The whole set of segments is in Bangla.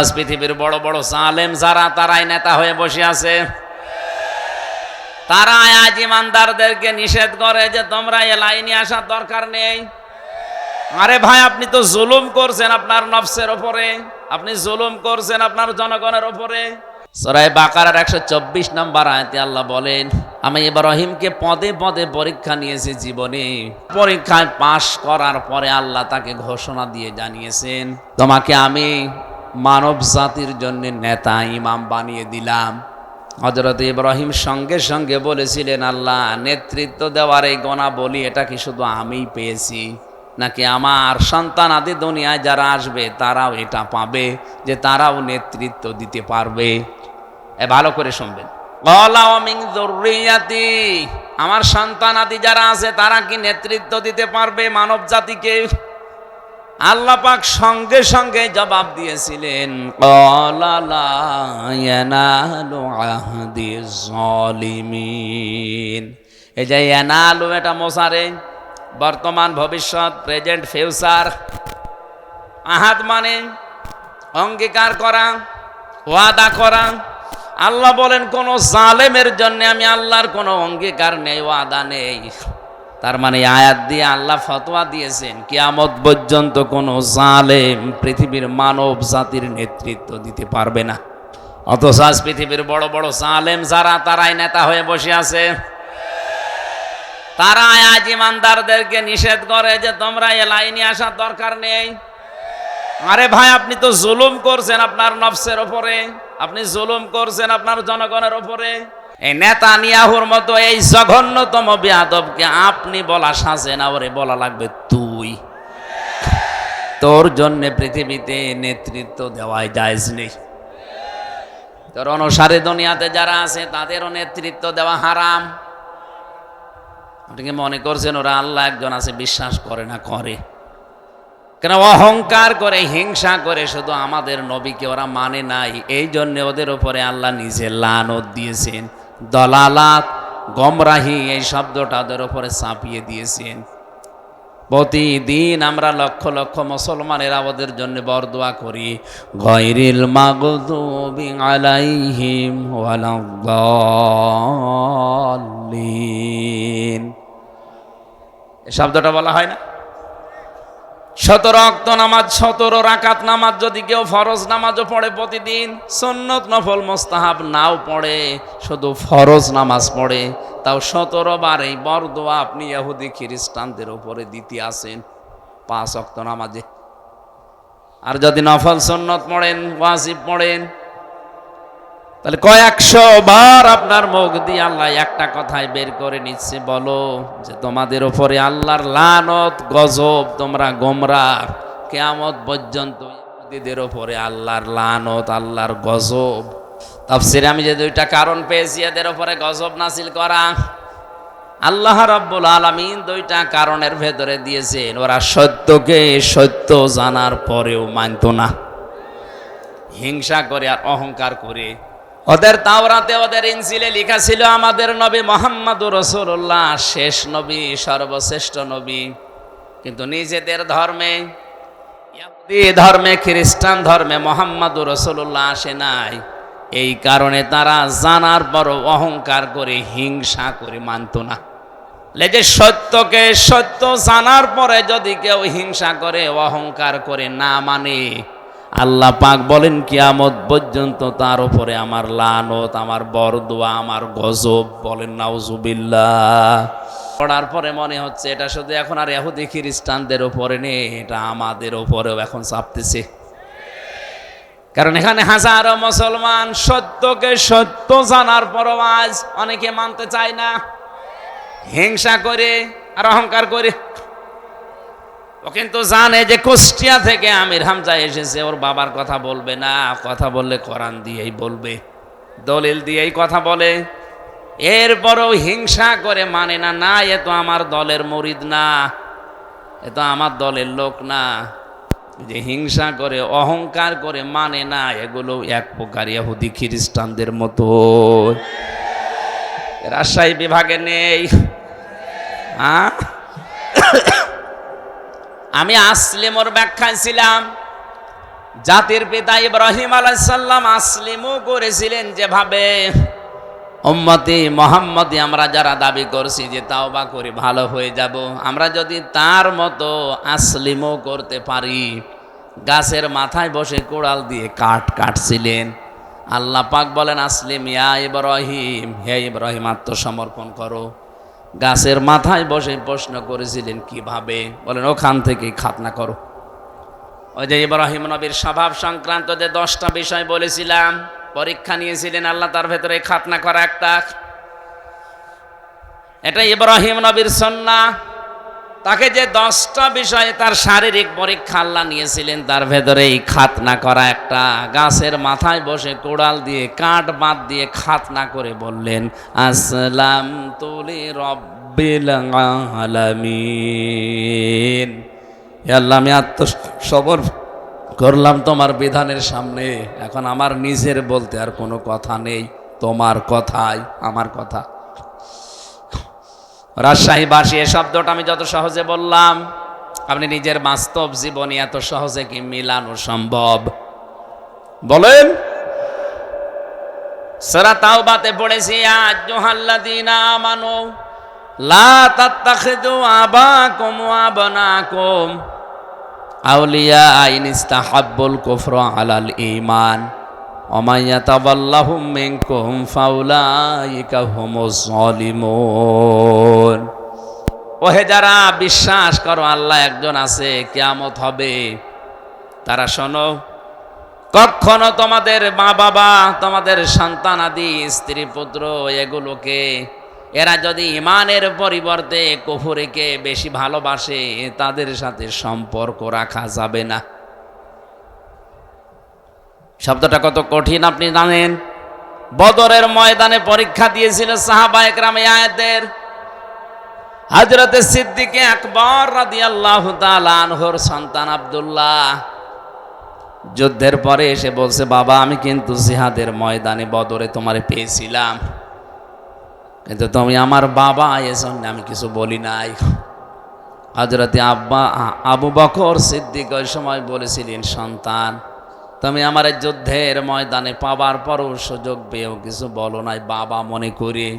আজ পৃথিবীর বড় বড় জালেম যারা তারাই নেতা হয়ে বসে আছে। তারা আজ ইমানদারদেরকে নিষেধ করে যে তোমরা এ লাইনে আসার দরকার নেই। আরে ভাই, আপনি তো জুলুম করছেন আপনার নফসের উপরে, আপনি জুলুম করছেন আপনার জনগণের উপরে। সূরা বাকারার 124 নম্বর আয়াতে আল্লাহ বলেন, আমি ইব্রাহিমকে পদে পদে পরীক্ষা নিয়েছি জীবনে। পরীক্ষায় পাশ করার পরে আল্লাহ তাকে ঘোষণা দিয়ে জানিয়েছেন, তোমাকে আমি মানব জাতির জন্য নেতা ইমাম বানিয়ে দিলাম। হযরত ইব্রাহিম সঙ্গে সঙ্গে বলেছিলেন, আল্লাহ, নেতৃত্ব দেওয়ার এই গোনা বলি এটা কি শুধু আমিই পেয়েছি, নাকি আমার সন্তান আদি দুনিয়ায় যারা আসবে তারাও এটা পাবে যে তারাও নেতৃত্ব দিতে পারবে? ভালো করে শুনবেন। আমার সন্তান আদি যারা আছে তারা কি নেতৃত্ব দিতে পারবে মানব জাতিকে? আল্লাহ পাক সঙ্গে সঙ্গে জবাব দিয়েছিলেন, এই যে ইয়ানালু এটা মোসারে, বর্তমান ভবিষ্যৎ, প্রেজেন্ট ফিউচার। আহাদ মানে অঙ্গীকার করা, ওয়াদা করা। আল্লাহ বলেন কোন জালেমের জন্য আমি আল্লাহর কোনো অঙ্গীকার নেই, ওয়াদা নেই। তার মানে আয়াত দিয়ে আল্লাহ ফতোয়া দিয়েছেন কিয়ামত পর্যন্ত কোন জালেম পৃথিবীর মানব জাতির নেতৃত্ব দিতে পারবে না। অথচ আজ পৃথিবীর বড় বড় জালেম যারা তারাই নেতা হয়ে বসে আছে। তারা আজ ইমানদারদেরকে নিষেধ করে যে তোমরা এ লাইনে আসার দরকার নেই। আরে ভাই, আপনি তো জুলুম করছেন আপনার নফসের উপরে, আপনি জুলুম করছেন আপনার জনগণের উপরে। এই নেতানিয়াহুর মতো এই জঘন্যতম বেয়াদবকে আপনি বলা সাজে না, ওরে বলা লাগবে তুই। তোর জন্য পৃথিবীতে নেতৃত্ব দেওয়াই জায়েজ নেই। তোর অনুসারী দুনিয়াতে যারা আছে তাদেরও নেতৃত্ব দেওয়া হারাম। আপনি কি মনে করছেন ওরা আল্লাহ একজন আছে বিশ্বাস করে না? করে। কেন? অহংকার করে, হিংসা করে শুধু আমাদের নবীকে ওরা মানে নাই। এই জন্য ওদের উপরে আল্লাহ নিজে লানত দিয়েছেন। দলালাত, গমরাহি এই শব্দটা ওদের উপরে চাপিয়ে দিয়েছেন। প্রতিদিন আমরা লক্ষ লক্ষ মুসলমানেরা ওদের জন্য বরদোয়া করি, গায়রিল মাগদুবি আলাইহিম ওয়ালাদ-দাল্লিন। এই শব্দটা বলা হয় না? 17 ওয়াক্ত নামাজ, 17 রাকাত নামাজ যদি কেউ ফরজ নামাজও পড়ে প্রতিদিন, সুন্নত নফল মুস্তাহাব নাও পড়ে, শুধু ফরজ নামাজ পড়ে, তাও 17 বার এই বরদোয়া আপনি ইহুদি খ্রিস্টানদের উপরে দিতে আসেন 5 ওয়াক্ত নামাজে। আর যদি নফল সুন্নত পড়েন, ওয়াজিব পড়েন, তাহলে কয়েকশো বার আপনার মুখ দিয়ে আল্লাহ একটা কথাই বের করে নিচ্ছে, বলো যে তোমাদের উপরে আল্লাহর লানত, গজব, তোমরা গোমরাহ। কিয়ামত পর্যন্ত ইহুদিদের উপরে আল্লাহর লানত, আল্লাহর গজব। তাফসীরে আমি যে 2টা কারণ পেয়েছি এদের উপরে গজব নাযিল করা, আল্লাহ রাব্বুল আলামিন 2টা কারণের ভেতরে দিয়েছেন। ওরা সত্যকে সত্য জানার পরেও মানত না, হিংসা করে আর অহংকার করে। ওদের তাওরাতে, ওদের ইনজিলে লেখা ছিল আমাদের নবী মুহাম্মদুর রাসূলুল্লাহ শেষ নবী, সর্বশ্রেষ্ঠ নবী। কিন্তু নিজেদের ধর্মে, ইহুদি ধর্মে, খ্রিস্টান ধর্মে মুহাম্মদুর রাসূলুল্লাহ আসে নাই। এই কারণে তারা জানার পরও অহংকার করে, হিংসা করে মানত না। যে সত্যকে সত্য জানার পরে যদি কেউ হিংসা করে, অহংকার করে, না মানে, আল্লাহ পাক বলেন কিয়ামত পর্যন্ত তার উপরে আমার লানত, আমার বরদোয়া, আমার গজব। বলেন নাউজুবিল্লাহ। পড়ার পরে মনে হচ্ছে এটা শুধু এখন আর ইহুদি খ্রিস্টানদের উপরে নেই, এটা আমাদের উপরেও এখন চাপতেছে। কারণ এখানে হাজারো মুসলমান সত্যকে সত্য জানার পরও আজ অনেকে মানতে চায় না, হিংসা করে আর অহংকার করে। ও কিন্তু জানে যে কুষ্টিয়া থেকে আমির হামজা এসেছে, ওর বাবার কথা বলবে না, কথা বললে কোরআন দিয়েই বলবে, দলিল দিয়েই কথা বলে। এরপরও হিংসা করে মানে না, না এ তো আমার দলের মুরিদ না, এ তো আমার দলের লোক না। যে হিংসা করে, অহংকার করে মানে না, এগুলো এক প্রকার ইহুদি খ্রিস্টানদের মতো। রাজশাহী বিভাগে নেই। আমি আসলে মোর ব্যাখ্যায় ছিলাম, জাতির পিতা ইব্রাহিম আলাইহিস সালাম আসলিমও করেছিলেন যেভাবে, উম্মতি মুহাম্মদি আমরা যারা দাবি করছি যে তাওবা করে ভালো হয়ে যাব, আমরা যদি তার মতো আসলিমও করতে পারি। গাছের মাথায় বসে কোড়াল দিয়ে কাঠ কাটছিলেন। আল্লাহ পাক বলেন আসলিম ইয়া ইব্রাহিম, হে ইব্রাহিম আত্মসমর্পণ করো। গাছের মাথায় বসে প্রশ্ন করেছিলেন কিভাবে, বলেন ওখান থেকে খাতনা করো। ওই যে ইব্রাহিম নবীর স্বভাব সংক্রান্ত যে 10টা বিষয় বলেছিলাম, পরীক্ষা নিয়েছিলেন আল্লাহ, তার ভেতরে খাতনা করা একটা। এটা ইব্রাহিম নবীর সুন্নাহ। তাকে যে 10টা বিষয়ে তার শারীরিক পরীক্ষা আল্লাহ নিয়েছিলেন, তার ভেতরে এই খাতনা করা একটা। গাছের মাথায় বসে কোড়াল দিয়ে কাঠ বাদ দিয়ে খাতনা করে বললেন আসলাম তুলি রব্বিল আলামিন, হে আল্লাহ আমি আত্মসমর্পণ করলাম তোমার বিধানের সামনে। এখন আমার নিজের বলতে আর কোনো কথা নেই, তোমার কথাই আমার কথা। রাজশাহীবাসী এ শব্দটা আমি যত সহজে বললাম, আপনি নিজের বাস্তব জীবনে এত সহজে কি মিলানো সম্ভব? বলেন। সূরা তাওবাতে পড়েছি আইয়ুহাল্লাযীনা আমানু লা তাত্তাখিযু আবাকুম ওয়া আবনাকুম আউলিয়া ইন ইস্তাহাব্বুল কুফরা আলাল ঈমান ওয়া মান ইয়াতাওয়াল্লাহুম মিনকুম ফাউলাইকা হুমুজ যালিমুন। ওহে যারা বিশ্বাস করো আল্লাহ একজন আছে, কিয়ামত হবে, তারা শোনো, কখনো তোমাদের মা বাবা, তোমাদের সন্তানাদি, স্ত্রী পুত্র এগুলোকে এরা যদি ইমানের পরিবর্তে কুফরিকে বেশি ভালোবাসে, তাদের সাথে সম্পর্ক রাখা যাবে না। শব্দটা কত কঠিন আপনি জানেন। বদরের ময়দানে পরীক্ষা দিয়েছিল সাহাবায়ে কেরাম এই আয়াতের। হযরতে সিদ্দিকে আকবর রাদিয়াল্লাহু তাআলা আনহুর সন্তান আব্দুল্লাহ যুদ্ধের পরে এসে বলছে, বাবা আমি কিন্তু জিহাদের ময়দানে বদরে তোমারে পেয়েছিলাম, কিন্তু তুমি আমার বাবা, এজন্য আমি কিছু বলি নাই। হযরতে আবু বকর সিদ্দিক ওই সময় বলেছিলেন, সন্তান তুমি আমার যুদ্ধের ময়দানে পাবার পরও সুযোগ পেয়েও কিছু বলো নাই বাবা মনে করি।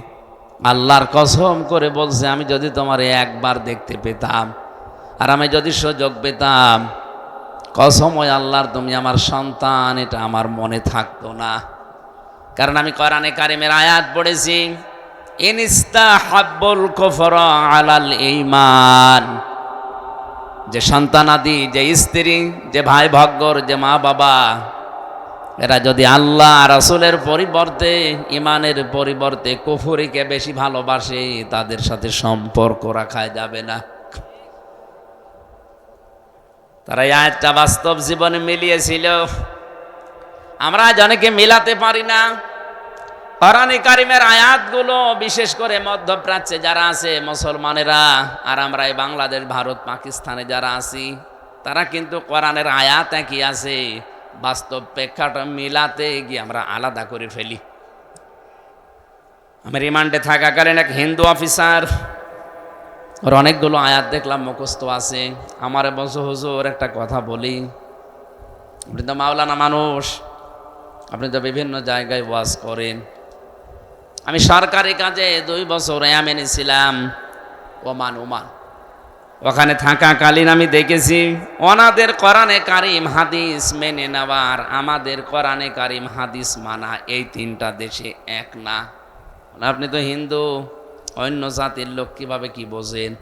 আল্লাহর কসম করে বলছে, আমি যদি তোমার একবার দেখতে পেতাম আর আমি যদি সুযোগ পেতাম, কসম ওই আল্লাহর তুমি আমার সন্তান, এটা আমার মনে থাকতো না। কারণ আমি কোরআনে কারিমের আয়াত পড়েছি, ইনস্তাহাব্বুল কুফরা আলাল ঈমান, যে সন্তানাদি, যে স্ত্রী, যে ভাই ভগ্গর, যে মা বাবা, এরা যদি আল্লাহ রাসূলের পরিবর্তে, ইমানের পরিবর্তে কুফরিকে বেশি ভালোবাসে, তাদের সাথে সম্পর্ক রাখা যাবে না। তারা এই আয়াতটা বাস্তব জীবনে মিলিয়েছিল। আমরা অনেকে মিলাতে পারি না। কোরআনে কারিমের আয়াতগুলো বিশেষ করে মধ্যপ্রাচ্যে যারা আছে মুসলমানেরা, আর আমরা এই বাংলাদেশ, ভারত, পাকিস্তানে যারা আছি, তারা কিন্তু কোরআনের আয়াত একই আছে, বাস্তব প্রেক্ষাটা মিলাতে গিয়ে আমরা আলাদা করে ফেলি। আমি রিমান্ডে থাকাকালীন এক হিন্দু অফিসার, ওর অনেকগুলো আয়াত দেখলাম মুখস্থ আছে। আমারে বলছে, হুজুর একটা কথা বলি, আপনি তো মাওলানা মানুষ, আপনি তো বিভিন্ন জায়গায় ওয়াজ করেন। আমি সরকারি কাজে 2 বছর ইয়ামেনে ছিলাম, ওমান। ওখানে থাকাকালীন আমি দেখেছি ওনাদের কোরআনে কারিম হাদিস মেনে নেওয়ার, আমাদের কোরআনে কারিম হাদিস মানা, এই 3টা দেশে এক না। আপনি তো হিন্দু, অন্য জাতির লোক, কিভাবে কি বোঝেন?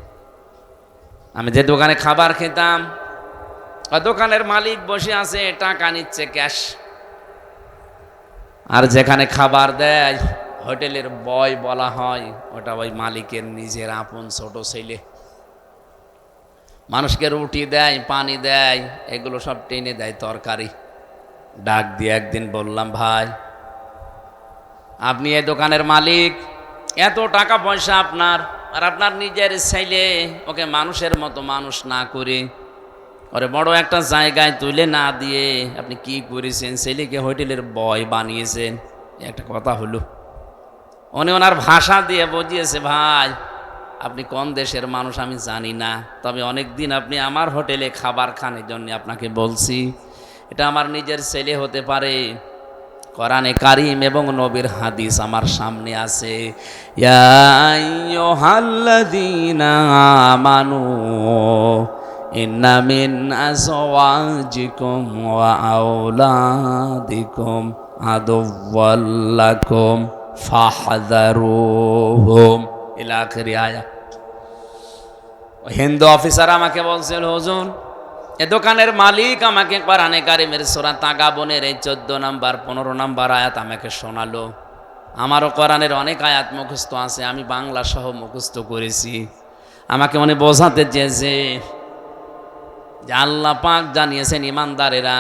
আমি যে দোকানে খাবার খেতাম, দোকানের মালিক বসে আছে, টাকা নিচ্ছে ক্যাশ, আর যেখানে খাবার দেয় হোটেলের বয় বলা হয়, ওটা ওই মালিকের নিজের আপন ছোট ছেলে। মানুষকে রুটি দেয়, পানি দেয়, এগুলো সব টেনে দেয় তরকারি। ডাক দিয়ে একদিন বললাম, ভাই আপনি এই দোকানের মালিক, এত টাকা পয়সা আপনার, আর আপনার নিজের ছেলে, ওকে মানুষের মতো মানুষ না করে ওরে বড় একটা জায়গায় তুলে না দিয়ে আপনি কি করেছেন? ছেলেকে হোটেলের বয় বানিয়েছেন। একটা কথা হলো, উনি ওনার ভাষা দিয়ে বুঝিয়েছে, ভাই আপনি কোন দেশের মানুষ আমি জানি না, তবে অনেক দিন আপনি আমার হোটেলে খাবার খানের জন্য আপনাকে বলছি, এটা আমার নিজের ছেলে হতে পারে, কোরআনে কারিম এবং নবীর হাদিস আমার সামনে আছে। ইয়া আইয়ুহাল্লাযীনা আমানু ইন্না মিন আজওয়াজিকুম ওয়া আওলাদিকুম আদুওয়াল লাকুম ফাহযারুহুম ইলা আখিরি আয়া। হিন্দু অফিসার আমাকে বলছিল, হুজুর এ দোকানের মালিক আমাকে কোরআনে কারিমের সূরা তাগাবনের এই 14 নাম্বার 15 নাম্বার আয়াত আমাকে শোনালো। আমারও কোরআনের অনেক আয়াত মুখস্থ আছে, আমি বাংলা সহ মুখস্থ করেছি। আমাকে মনে বোঝাতে চেয়েছে যে আল্লাহ পাক জানিয়েছেন, ইমানদারেরা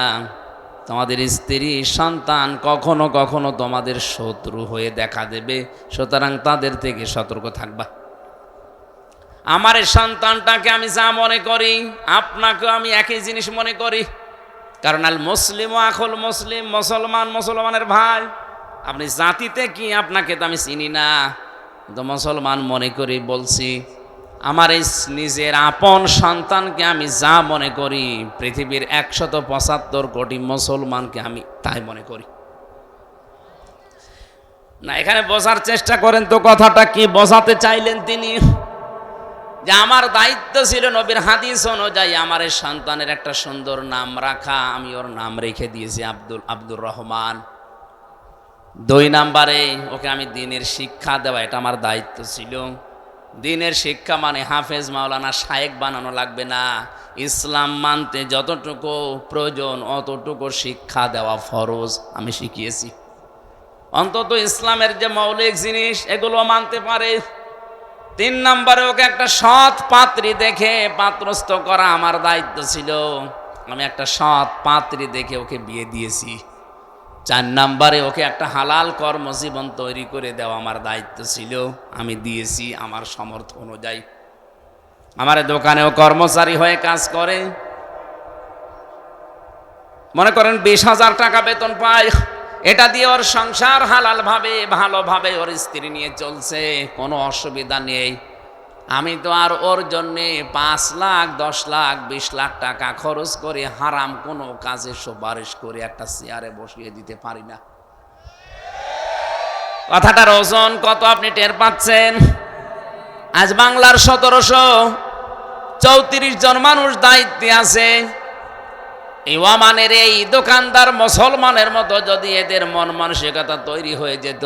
তোমাদের স্ত্রী সন্তান কখনো কখনো তোমাদের শত্রু হয়ে দেখা দেবে, সুতরাং তাদের থেকে সতর্ক থাকবা। আমার এই সন্তানটাকে আমি যা মনে করি আপনাকেও আমি একই জিনিস মনে করি, কারণ আল মুসলিম ও আখুল মুসলিম, মুসলমান মুসলমানের ভাই। আপনি জাতিতে কি আপনাকে তো আমি চিনি না, তো মুসলমান মনে করি বলছি। আমার এই নিজের আপন সন্তানকে আমি যা মনে করি পৃথিবীর 175 কোটি মুসলমানকে আমি তাই মনে করি না। এখানে বোঝার চেষ্টা করেন তো কথাটা কি বোঝাতে চাইলেন তিনি, যে আমার দায়িত্ব ছিল নবীর হাদিস অনুযায়ী আমার এই সন্তানের একটা সুন্দর নাম রাখা। আমি ওর নাম রেখে দিয়েছি আব্দুর রহমান। 2 নাম্বারে ওকে আমি দ্বীনের শিক্ষা দেওয়া, এটা আমার দায়িত্ব ছিল। দ্বীনের শিক্ষা মানে হাফেজ মাওলানা শায়েখ বানানো লাগবে না, ইসলাম মানতে যতটুকু প্রয়োজন অতটুকু শিক্ষা দেওয়া ফরজ আমি শিখিয়েছি। অন্তত ইসলামের যে মৌলিক জিনিস এগুলো মানতে পারে। 3 নাম্বারে ওকে একটা সৎ পাত্রী দেখে পাত্রস্থ করা আমার দায়িত্ব ছিল, আমি একটা সৎ পাত্রী দেখে ওকে বিয়ে দিয়েছি। 4 নাম্বারে ওকে একটা হালাল কর্মজীবন তৈরি করে দেওয়া আমার দায়িত্ব ছিল, আমি দিয়েছি আমার সামর্থ্য অনুযায়ী। আমার দোকানেও কর্মচারী হয়ে কাজ করে, মনে করেন 20,000 টাকা বেতন পায়, এটা দিয়ে ওর সংসার হালাল ভাবে ভালোভাবে ওর স্ত্রী নিয়ে চলছে, কোনো অসুবিধা নেই। আমি তো আর ওর জন্যে 5 লাখ 10 লাখ 20 লাখ টাকা খরচ করে হারাম কোনো কাজে সুপারিশ করে একটা চেয়ারে বসিয়ে দিতে পারি না। কথাটার ওজন কত আপনি টের পাচ্ছেন? আজ বাংলার 1734 জন মানুষ দায়িত্বে আছে। এই ওয়ামানের এই দোকানদার মুসলমানের মতো যদি এদের মন মানসিকতা তৈরি হয়ে যেত,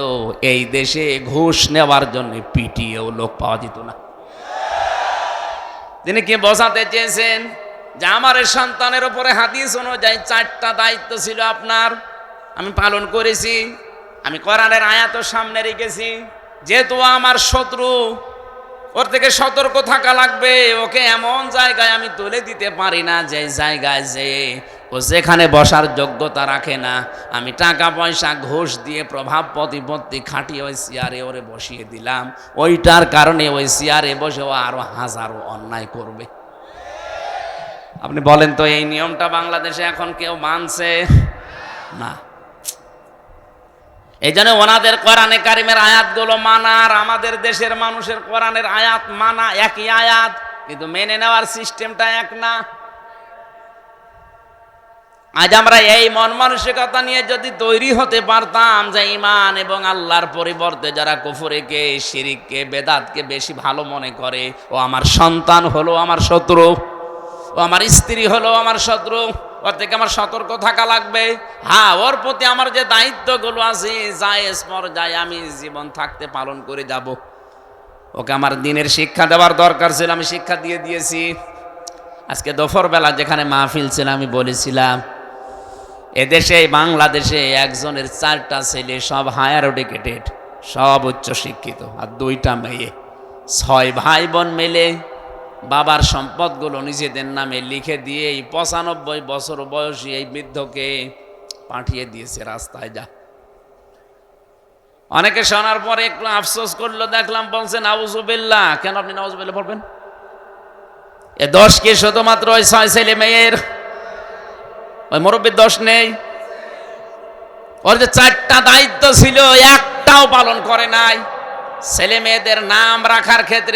এই দেশে ঘুষ নেওয়ার জন্য পিটিয়েও লোক পাওয়া যেত না। তিনি কি বোঝাতে চেয়েছেন যে আমার সন্তানের উপরে হাদিস অনুযায়ী 4টা দায়িত্ব ছিল আপনার, আমি পালন করেছি। আমি কোরআনের আয়াতও সামনে রেখেছি। যেহেতু আমার শত্রু, ওর থেকে সতর্ক থাকা লাগবে। ওকে এমন জায়গায় আমি তুলে দিতে পারি না যে জায়গায় যে ও যেখানে বসার যোগ্যতা রাখে না। আমি টাকা পয়সা ঘুষ দিয়ে প্রভাব প্রতিপত্তি খাটিয়ে ওই চেয়ারে ওরে বসিয়ে দিলাম, ওইটার কারণে ওই চেয়ারে বসে ও আরো হাজারো অন্যায় করবে। আপনি বলেন তো এই নিয়মটা বাংলাদেশে এখন কেউ মানছে না। এই জন্য ওনাদের কোরআনে কারিমের আয়াতগুলো মানা আর আমাদের দেশের মানুষের কোরআনের আয়াত মানা একই আয়াত, কিন্তু মেনে নেওয়ার সিস্টেমটা এক না। আজ আমরা এই মন মানসিকতা নিয়ে যদি তৈরি হতে পারতাম যে ঈমান এবং আল্লাহর পরিবর্তে যারা কুফরিকে, শিরিককে, বেদাতকে বেশি ভালো মনে করে, ও আমার সন্তান হলো আমার শত্রু, ও আমার স্ত্রী হলো আমার শত্রু, ওর থেকে আমার সতর্ক থাকা লাগবে। হ্যাঁ, ওর প্রতি আমার যে দায়িত্বগুলো আছে জায়েজ পর্যায়ে আমি জীবন থাকতে পালন করে যাব। ওকে আমার দ্বীনের শিক্ষা দেওয়ার দরকার ছিল, আমি শিক্ষা দিয়ে দিয়েছি। আজকে দুপুরবেলা যেখানে মাহফিল ছিল আমি বলেছিলাম, এদেশে বাংলাদেশে একজনের 4টা ছেলে, সব হায়ার এডুকেটেড, সব উচ্চ শিক্ষিত, আর 2টা মেয়ে। 6 ভাই বোন মিলে বাবার সম্পদগুলো নিজেদের নামে লিখে দিয়ে এই 95 বছর বয়সী এই বৃদ্ধকে পাঠিয়ে দিয়েছে রাস্তায়। যা অনেকে শোনার পরে একটু আফসোস করলো, দেখলাম বলছে নাউজুবিল্লাহ। কেন আপনি নাউজুবিল্লাহ পড়বেন? এ দোষ কি শুধুমাত্র ওই 6 ছেলে মেয়ের? ওই মুরব্বীর দোষ নেই? ওর যে 4টা দায়িত্ব ছিল একটাও পালন করে নাই। ছেলে মেয়েদের নাম রাখার ক্ষেত্রে